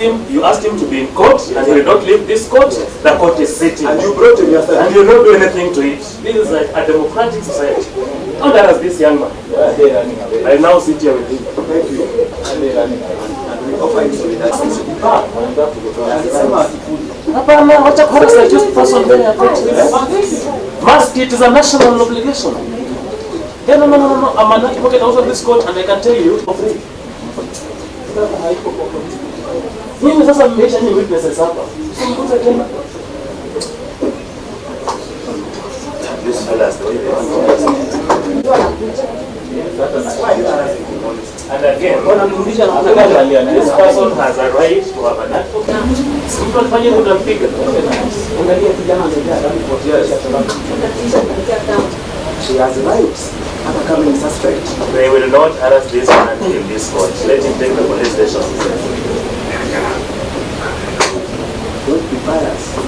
You asked him to be in court, and he did not leave this court. The court is sitting. And you brought him yesterday. And you don't do anything to it. This is like a democratic society. How that has this young man? I now sit here with him. Thank you. And we offer him solidarity. Must it is a national obligation. Yeah, no. I'm an advocate out of this court, and I can tell you for free. Mimi sasa mmesha ni witnesses hapa. Simkuza tena. This fellas and again, this person has a right to have an advocate. Mtu alifanya kutampiga. Angalia kijana anataka She has rights. Coming suspect. They will not arrest this man in this court. Let him take the police station. Don't be biased.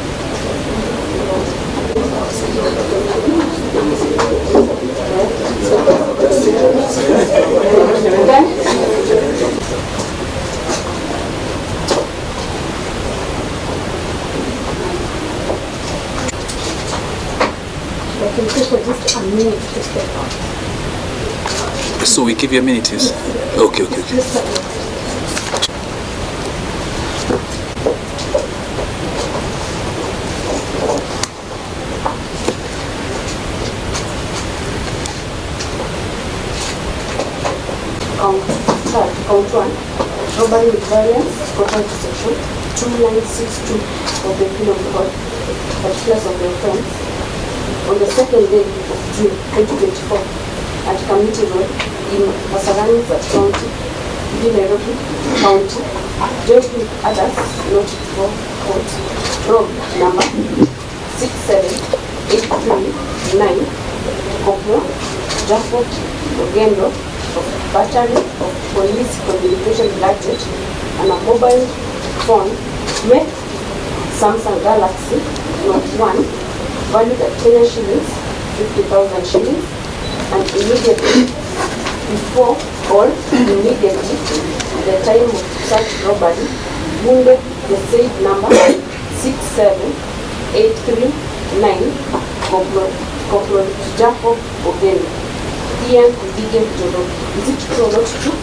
I can take just a minute to step up. So we give you a minute, yes? Okay. Count 1. Robbery with violence, according to section 2962 of the Penal Code, particulars of the offense. On the second day of June 2024, at Community Road in Kasarani County, Nairobi County, joined with others not for court, road number 67839, Koplo, Jaffo, Ogendo, of battery of police communication gadget and a mobile phone with Samsung Galaxy Note 1 valued at Kenyan shillings, 50,000 shillings, and immediately before or immediately at the time of such robbery, wounded the said number 67839 Koplo Jaffo Ogendo. Njoroge. Is it true or not true?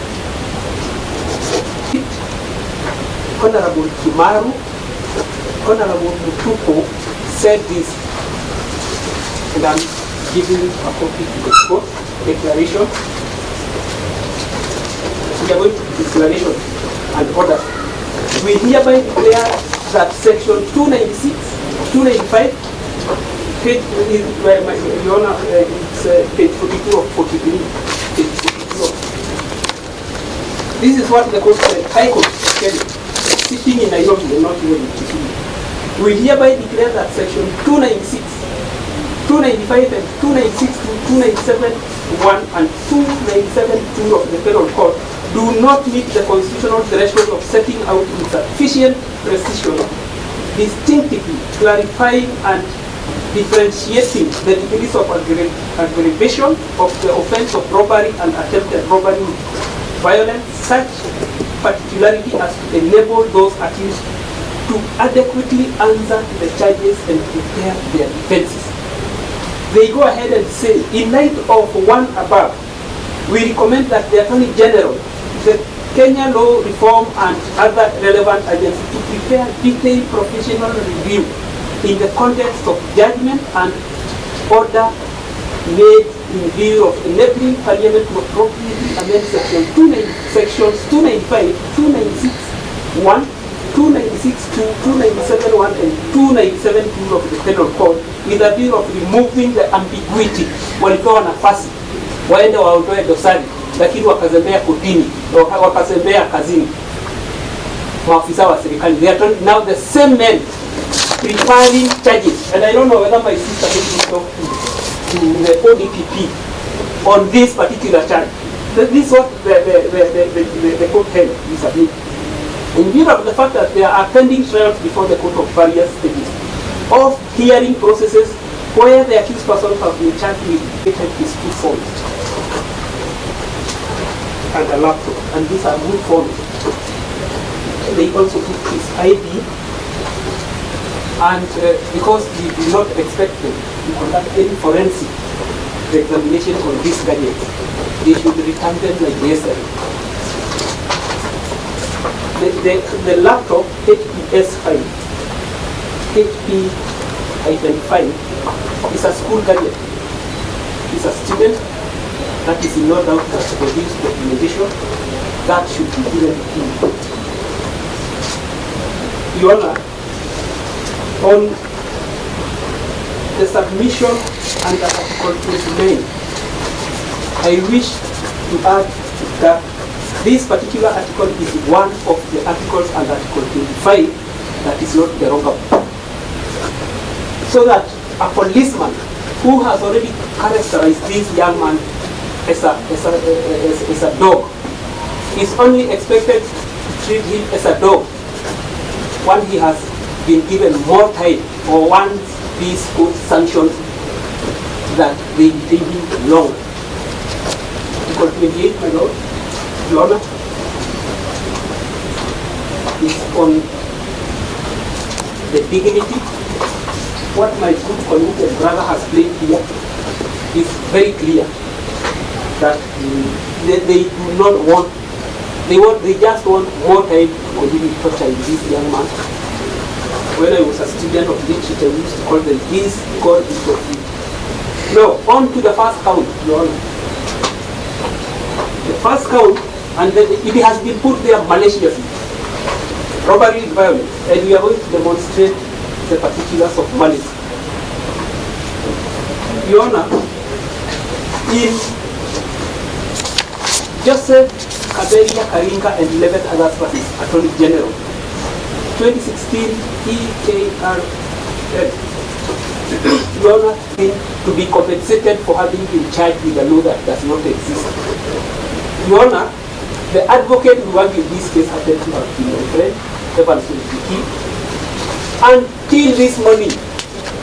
Honorable Kimaru, Honorable Mutuko said this, and I'm giving a copy to the court declaration. We are going to declaration and order. We hereby declare that section 296, 295, page, Your Honor, it's page 42 of 43. Page 42 of. This is what the court said. High Court, sitting in Nairobi, not even in Kisumu. We hereby declare that section 296, 295, and 296 to 297 1 and 297 2 of the Penal Code do not meet the constitutional threshold of setting out in sufficient precision, distinctively clarifying and differentiating the degrees of aggravation of the offense of robbery and attempted robbery with violence, such particularity as to enable those accused to adequately answer the charges and prepare their defenses. They go ahead and say, in light of one above, we recommend that the Attorney General, the Kenya Law Reform and other relevant agencies to prepare detailed professional review in the context of judgment and order made in view of enabling Parliament to appropriately amend sections 295, 296, 1, 296, 2, 297, 1, and 297, 2 of the Penal Code with a view of removing the ambiguity. Walipewa nafasi waende waondoe dosari, lakini wakazembea kotini, wakazembea kazini. Maafisa wa serikali, they are now the same men preparing charges. And I don't know whether my sister will talk to the ODPP on this particular charge. This is what the court held recently. In view of the fact that there are pending trials before the court of various stages of hearing processes where the accused person has been charged with his two phones and a laptop, and these are good phones. they also took his ID, and because we do not expect them to conduct any forensic examination on these gadgets, they should return them like yesterday. The laptop HPS5, HP-5 is a school gadget. It's a student that is in no doubt has produced documentation that should be given to him. Your Honor, on the submission under Article 29, I wish to add that this particular article is one of the articles under Article 25 that is not derogable. So that a policeman who has already characterized this young man as a dog is only expected to treat him as a dog when he has been given more time, or once these court sanctions that they detain him long. Article 28, my Lord, Your Honor, is on the dignity. What my good committed brother has played here is very clear that they do not want, they just want more time to continue torturing this young man. When I was a student of literature, we used to call them this God is of you. Now, on to the first count, Your Honor. The first count, and then it has been put there maliciously. Robbery is violence, and we are going to demonstrate the particulars of malice. Your Honor, in Joseph Kaberia Karinga and 11 others versus Attorney General, 2016 EKRL, Your Honor, to be compensated for having been charged with a law that does not exist. Your Honor, the advocate who argued this case happened to have been my friend, Evan Sulfiki. Until this morning,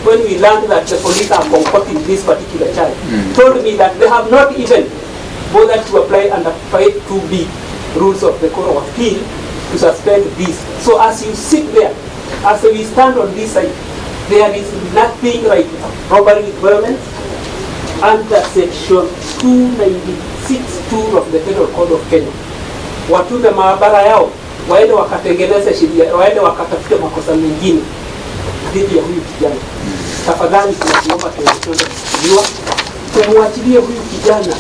when we learned that the police are concocting this particular charge, told me that they have not even bothered to apply under 5(2)B rules of the Court of Appeal to suspend this. So as you sit there, as we stand on this side, there is nothing like robbery with violence under section 296(2) of the Penal Code of Kenya. Watume maabara yao waende wakatengeneze sheria, waende wakatafute makosa mengine dhidi ya huyu kijana. Tafadhali tunaomba tunaomba tumwachilie huyu kijana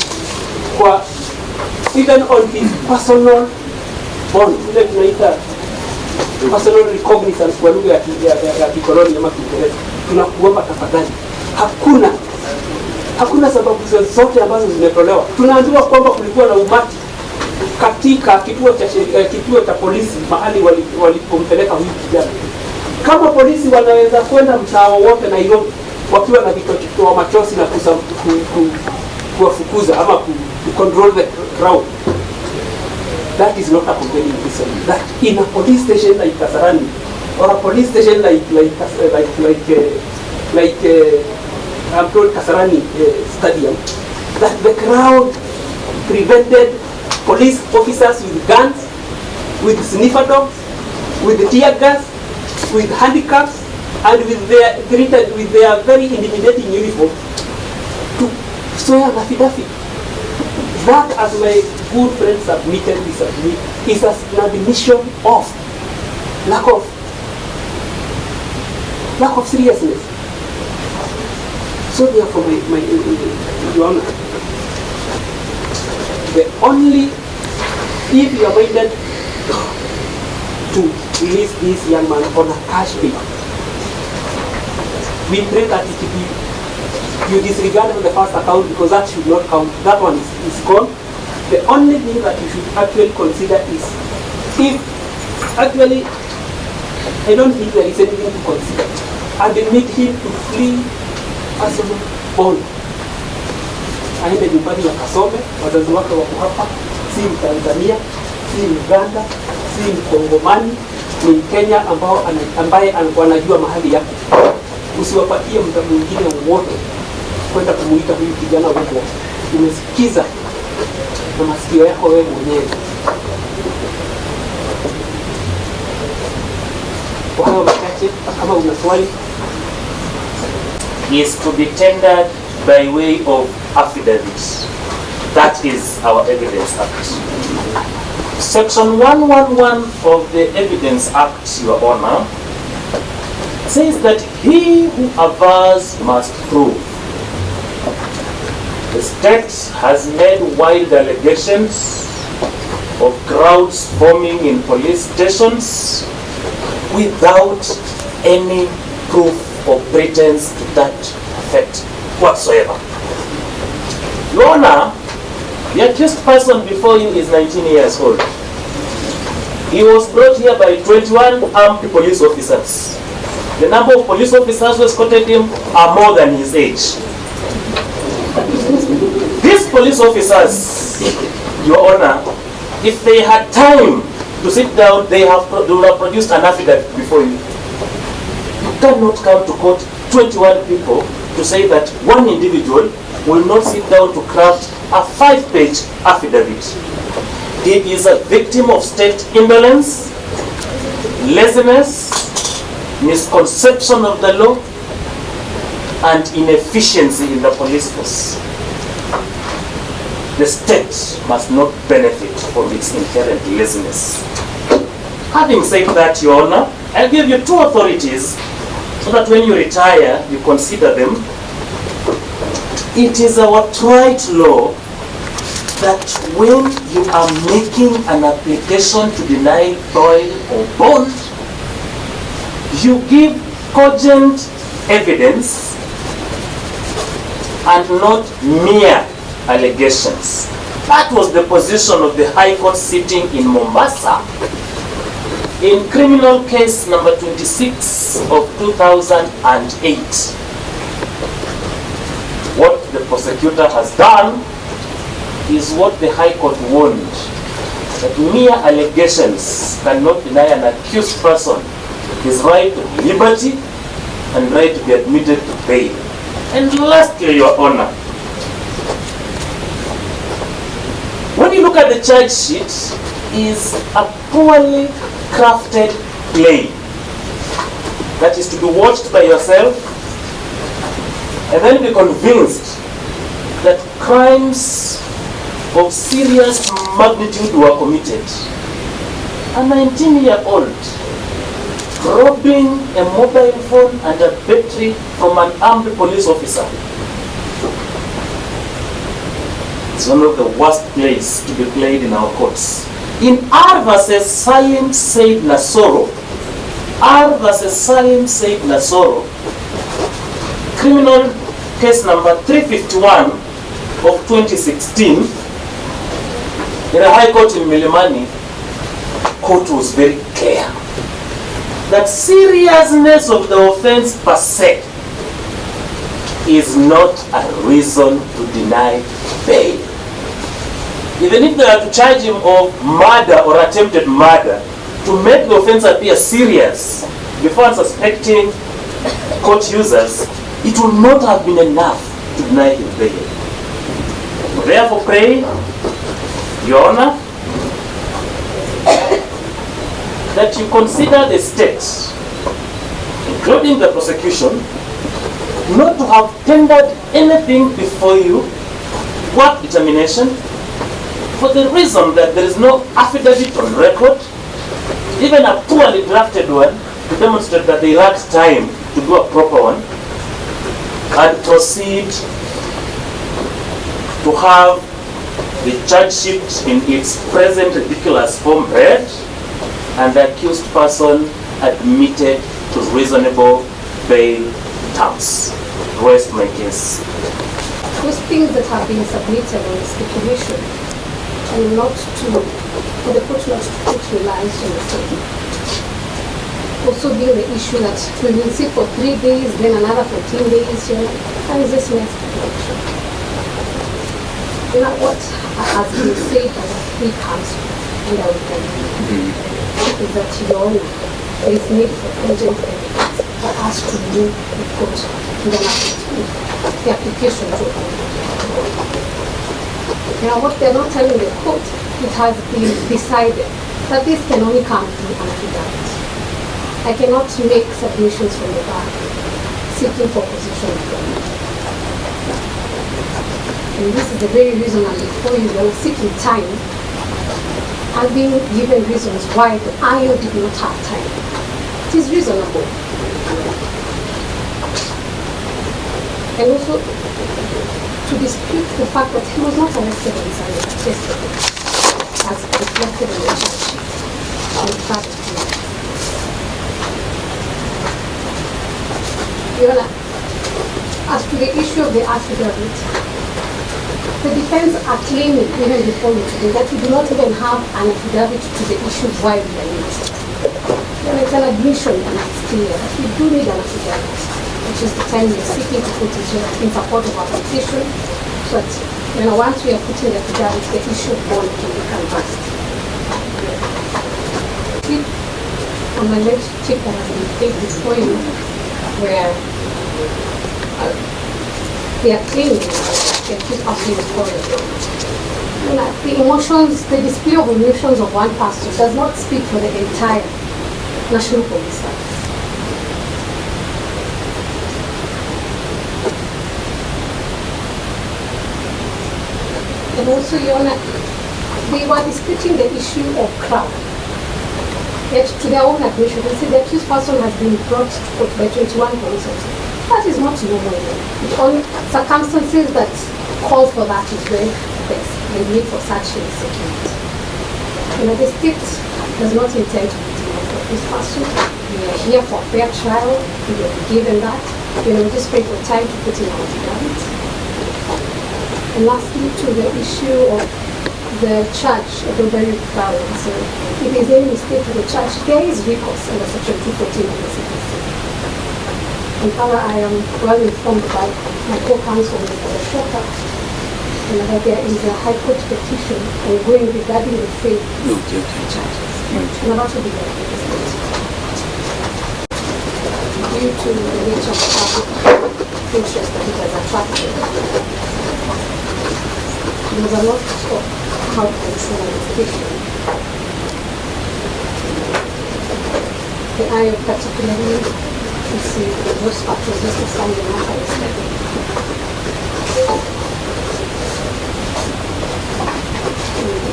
kwa even on his personal bond, ile tunaita personal recognizance kwa lugha ya kikoloni ama Kiingereza. Tunakuomba tafadhali, hakuna sababu zote ambazo zimetolewa. Tunaambiwa kwamba kulikuwa na umati katika kituo cha polisi mahali walipompeleka huyu kijana. Kama polisi wanaweza kwenda mtaa wote Nairobi wakiwa na vitoa machozi na kuwafukuza ama control the crowd, that is not a compelling reason. That in a police station like Kasarani or a police station like I'm told Kasarani Stadium, that the crowd prevented police officers with guns, with sniffer dogs, with tear gas, with handicaps, and with their very intimidating uniform to swear an affidavit. That, as my good friend submitted, is an admission of lack of seriousness. So therefore, my Your Honor, the only, if you are minded to release this young man on a cash pay, we pray that it be, you disregard the first account because that should not count. That one is gone. The only thing that you should actually consider is, if actually, I don't think there is anything to consider, admit him to flee personal bond. Aende nyumbani wakasome, wazazi wake wako hapa, si Mtanzania, si Uganda, si Mkongomani, ni Mkenya ambaye anajua mahali yake. Usiwapatie mtu mwingine wote kwenda kumuita huyu kijana huko. Umesikiza na masikio yako wewe mwenyewe. Kwa hayo machache, kama una swali. Is to be tendered by way of affidavit. That is our Evidence Act. Section 111 of the Evidence Act, Your Honor, says that he who avers must prove. The state has made wild allegations of crowds forming in police stations without any proof or pretense to that effect whatsoever. Your Honor, the accused person before you is 19 years old. He was brought here by 21 armed police officers. The number of police officers who escorted him are more than his age. These police officers, Your Honor, if they had time to sit down, they would have produced an affidavit before you. You cannot come to court 21 people to say that one individual will not sit down to craft a 5-page affidavit. He is a victim of state indolence, laziness, misconception of the law, and inefficiency in the police force. The state must not benefit from its inherent laziness. Having said that, Your Honor, I'll give you 2 authorities so that when you retire, you consider them. It is our trite law that when you are making an application to deny bail or bond, you give cogent evidence and not mere allegations. That was the position of the High Court sitting in Mombasa in criminal case number 26 of 2008. What the prosecutor has done is what the High Court warned, that mere allegations cannot deny an accused person his right to liberty and right to be admitted to bail. And lastly, Your Honor, when you look at the charge sheet, is a poorly crafted play that is to be watched by yourself and then be convinced that crimes of serious magnitude were committed. A 19-year-old robbing a mobile phone and a battery from an armed police officer. It's one of the worst plays to be played in our courts. In R versus Salim Said Nasoro, R versus Salim Said Nasoro, criminal case number 351 of 2016, in a high court in Milimani, court was very clear that seriousness of the offense per se is not a reason to deny bail. Even if they are to charge him of murder or attempted murder, to make the offense appear serious before unsuspecting court users, it would not have been enough to deny him bail. Therefore, pray, Your Honor, that you consider the state, including the prosecution, not to have tendered anything before you, work determination, for the reason that there is no affidavit on record, even a poorly drafted one, to demonstrate that they lacked time to do a proper one, and proceed to have the charge sheet in its present ridiculous form read, and the accused person admitted to reasonable bail terms. Rest my case. Those things that have been submitted on speculation, and not to, for the court not to put reliance on the same. Also being the issue that we will see for 3 days, then another 14 days, and is this mere speculation? You know what has been said by the three council, and I will tell you, is that Your Honor, there is need for urgent evidence for us to move the court to the application to what they're not telling the court, it has been decided that this can only come through an affidavit. I cannot make submissions from the bar seeking for position of government. And this is the very reason I'm before you, when seeking time. I've been given reasons why the IO did not have time. It is reasonable. And also to dispute the fact that he was not arrested on Sunday yesterday, as reflected in the charge sheet on the fact of Your Honor, as to the issue of the affidavit, the defense are claiming even before you today that we do not even have an affidavit to the issue why we are used. And it's an admission and it's clear that we do need an affidavit, which is the time we are seeking to put in support of our petition, so that once we are putting the affidavit, the issue of bond can be canvassed. On my next tip that has been paid before you, where they are claiming the emotions, the display of emotions of one pastor does not speak for the entire National Police Service. And also, Your Honor, they were disputing the issue of crowd. Yet, to their own admission, they say the accused person has been brought to court by 21 police officers. That is not normal. It's only circumstances that call for that is where there's the need for such a security. The state does not intend to be for this person. We are here for a fair trial. We will be given that. We just pray for time to put in our affidavit. And lastly, to the issue of the charge of the very violence. So if there is any mistake with the charge, there is recourse under Section 214 of the CPC. And I am well informed by my co-counsel, Mr. Shota, and that there is a High Court petition ongoing regarding the fake charges. And that will be very important. Due to the nature of the public interest that it has attracted, there was a lot of crowd control on the issue. The IO particularly see those factors just to find the matter is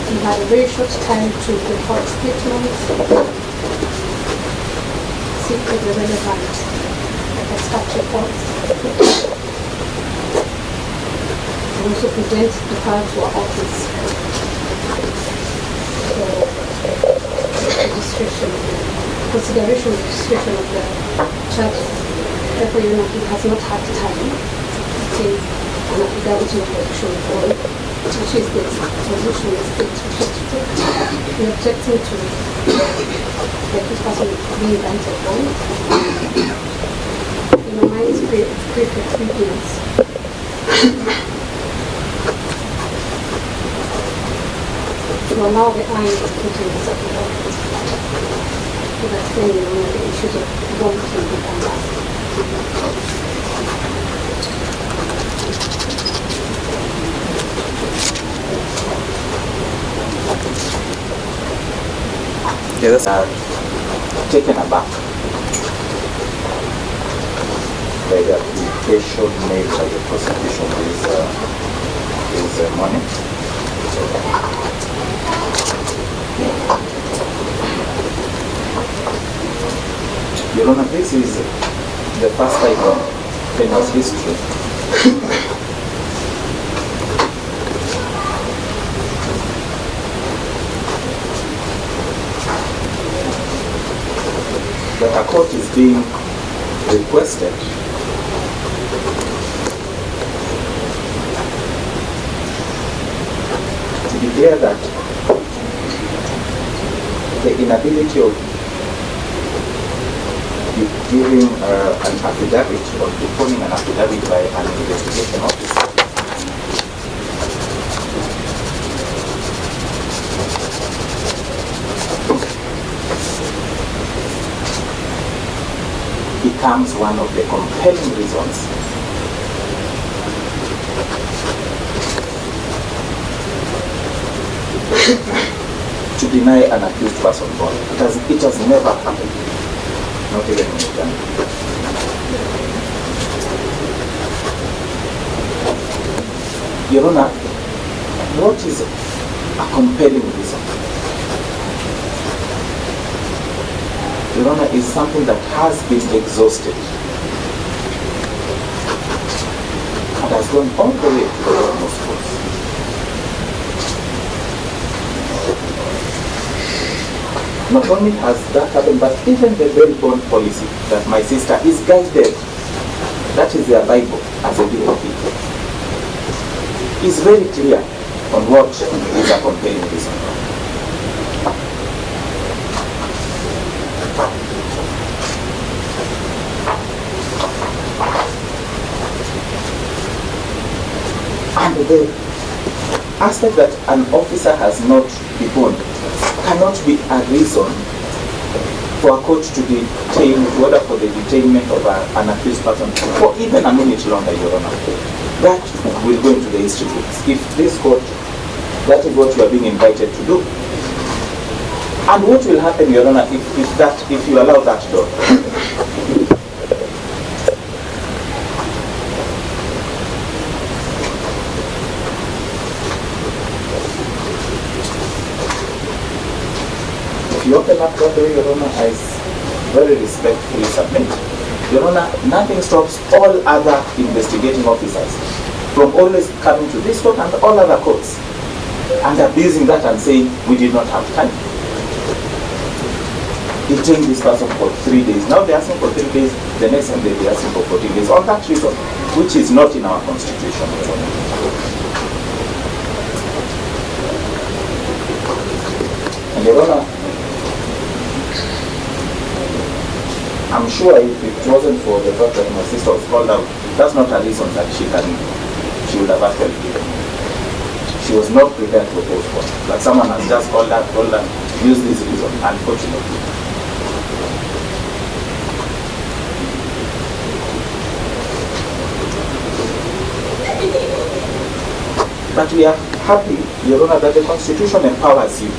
he had a very short time to record statements, seek the relevant extract reports, and also present the file to our office for registration, consideration of registration of the charges. Therefore, he has not had time to take an affidavit of election form, which is the position the state wishes to take. We are objecting to the accused person being granted bond. In my mind, it's free for 3 days. To allow the IO to put in this affidavit. So that then the issues of bond can be canvassed. Yes, taken aback by the application made by the prosecution this morning. Your Honor, this is the first time in Kenya's history that a court is being requested to declare that the inability of giving an affidavit or performing an affidavit by an investigation officer becomes one of the compelling reasons to deny an accused person bond. It has never happened. not even in Uganda. Your Honor, what is a compelling reason? Your Honor, is something that has been exhausted and has gone all the way to the utmost course. Not only has that happened, but even the bail-bond policy that my sister is guided, that is their Bible as a DOP, is very clear on what is a compelling reason. And the aspect that an officer has not deboned cannot be a reason for a court to detain, to order for the detainment of an accused person for even a minute longer, Your Honor. That will go into the history books. If this court, that is what you are being invited to do. And what will happen, Your Honor, if you allow that door? If you open up that door, Your Honor, I very respectfully submit. Your Honor, nothing stops all other investigating officers from always coming to this court and all other courts and abusing that and saying, we did not have time. Detain this person for 3 days. Now they're asking for 3 days, the next time they're asking for 14 days. On that reason, which is not in our constitution, Your Honor. And Your Honor, I'm sure if it wasn't for the fact that my sister was called out, that's not a reason that she would have actually given. She was not prepared to oppose for. But someone has just called her, use this reason, unfortunately. But we are happy, Your Honor, that the Constitution empowers you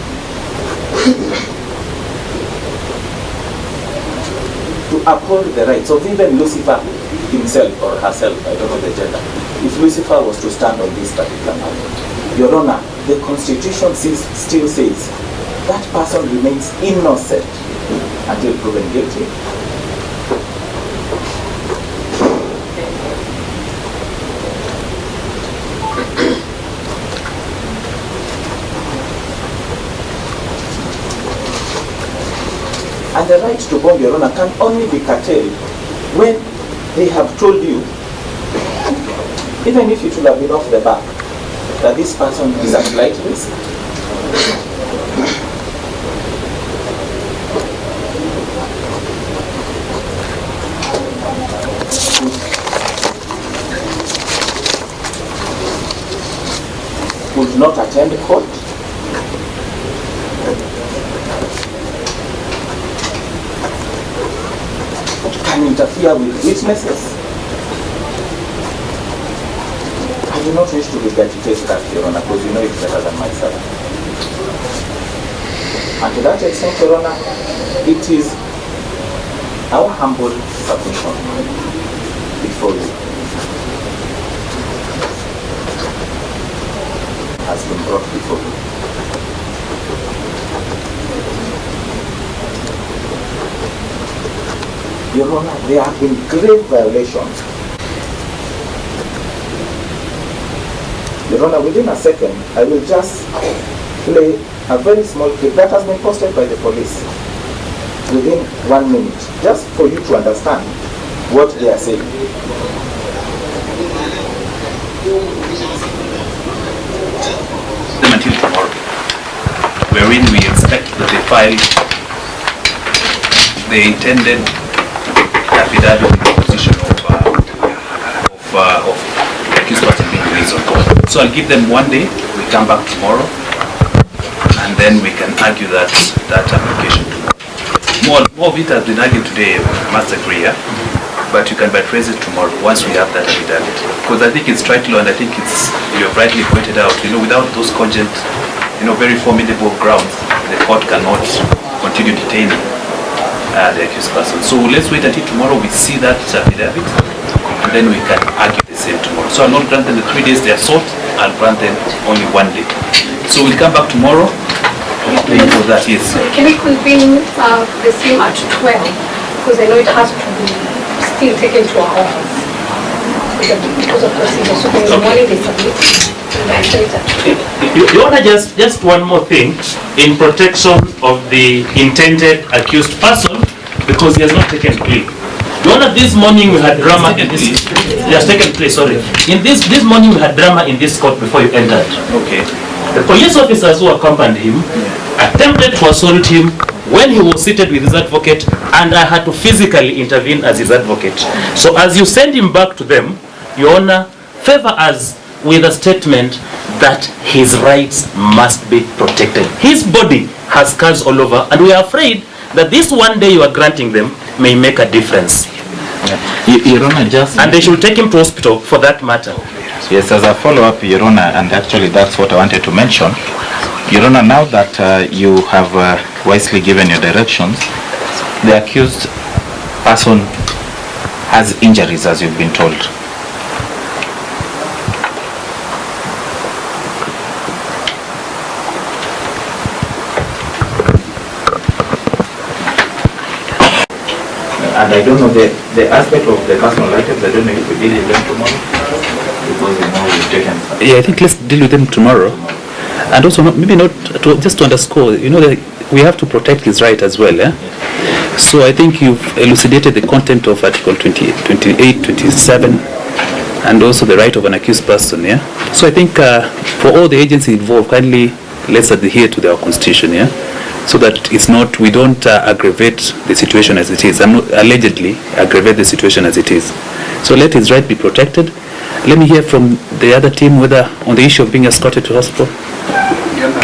to uphold the rights of even Lucifer himself or herself, I don't know the gender. If Lucifer was to stand on this particular matter, Your Honor, the Constitution still says that person remains innocent until proven guilty. And the right to bond, Your Honor, can only be curtailed when they have told you, even if it will have been off the back, that this person is at slight risk. Would not attend court. Can interfere with witnesses. I do not wish to regurgitate that, Your Honor, because you know it better than myself. And to that extent, Your Honor, it is our humble submission before you has been brought before you. Your Honor, there have been grave violations. Your Honor, within a second, I will just play a very small clip that has been posted by the police within 1 minute, just for you to understand what they are saying. Until tomorrow, wherein we expect that they file the intended affidavit in the position of the accused person being released on court. So I'll give them 1 day, we come back tomorrow, and then we can argue that application tomorrow. More of it has been argued today, I must agree, yeah? But you can buttress it tomorrow once we have that affidavit. Because I think it's tried law, and I think it's, you have rightly pointed out, without those cogent, very formidable grounds, the court cannot continue detaining the accused person. So let's wait until tomorrow we see that affidavit, and then we can argue the same tomorrow. So I'll not grant them the 3 days they are sought, I'll grant them only 1 day. So we'll come back tomorrow for that, yes. Can we convene the same at 12? Because I know it has to be still taken to our office. Because of procedure. So in the morning they submit. Your Honor, just one more thing in protection of the intended accused person, because he has not taken plea. Your Honor, this morning we had drama in this. He has taken place. Sorry. In this morning we had drama in this court before you entered. Okay. The police officers who accompanied him attempted to assault him when he was seated with his advocate, and I had to physically intervene as his advocate. So as you send him back to them, Your Honor, favor us with a statement that his rights must be protected. His body has scars all over, and we are afraid that this 1 day you are granting them may make a difference. Your Honor, just... And they should take him to hospital for that matter. Yes, as a follow-up, Your Honor, and actually that's what I wanted to mention. Your Honor, now that you have wisely given your directions, the accused person has injuries, as you've been told. And I don't know the aspect of the personal items. I don't know if we deal with them tomorrow, because you know we've taken. Yeah, I think let's deal with them tomorrow. And also, maybe not to, just to underscore, you know, that we have to protect his right as well. Yeah? So I think you've elucidated the content of Article 28, 27, and also the right of an accused person. Yeah. So I think for all the agencies involved, kindly let's adhere to their constitution. Yeah. So that it's not, we don't aggravate the situation as it is. I'm not allegedly aggravate the situation as it is. So let his right be protected. Let me hear from the other team whether on the issue of being escorted to hospital.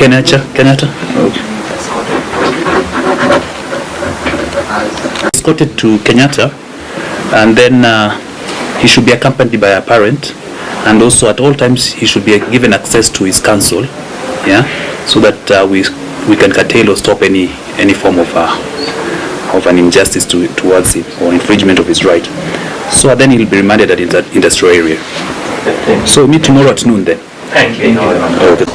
Kenyatta. Okay. Escorted to Kenyatta, and then he should be accompanied by a parent, and also at all times he should be given access to his counsel. Yeah, so that we can curtail or stop any form of an injustice towards him or infringement of his right. So then he'll be remanded at the industrial area. So meet tomorrow at noon then. Thank you. Okay.